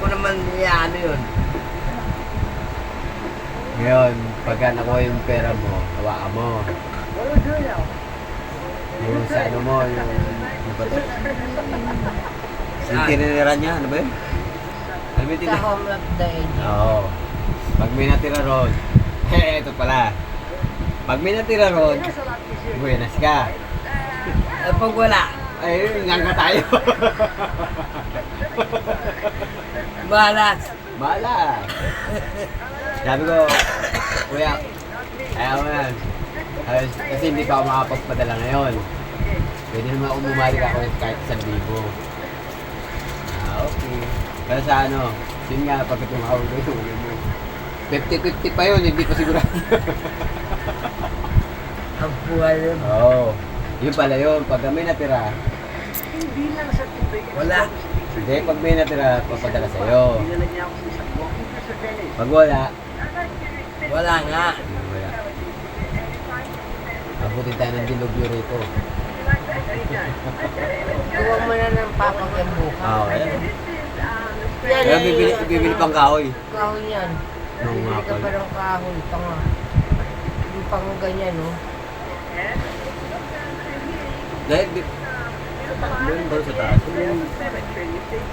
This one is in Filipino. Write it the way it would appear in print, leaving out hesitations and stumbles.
naman ano yun. Ngayon, pagka nakuha yung pera mo, hawakan mo. Yung sa ano mo, ano ba to? Yung tinitira niya, ano ba yun? Ano ba yung Sa tinitira? home of the age. Oo. Pag may natira ron, ito pala. Pag may natira ron, buenas ka. Eh, pag wala, Ay, nganga tayo. balas. Bala. Sabi ko, kuya, ayaw mo yan. Kasi hindi pa ako makapagpadala ngayon. Pwede naman umumalik ako kahit 1,000. Okay. Pero sa ano, yun nga, pagka tumawag ko yung 50-50 pa yun, hindi pa sigurado. Ang buhay yun. Oo. Yun pala yun, pag may natira, Wala. hindi, pag may natira, papadala sa'yo. Pag wala, Wala nga. wala. Abutin tayo ng dilubyo rito. Gawa mo na ng papag yung buka. Oo, ayan. Yan Kaya ay, bibili pang kahoy. kahoy yan. Nung Bibili mga ka pa ng kahoy. Yung pang ganyan, no? Dahil, meron ba sa taas?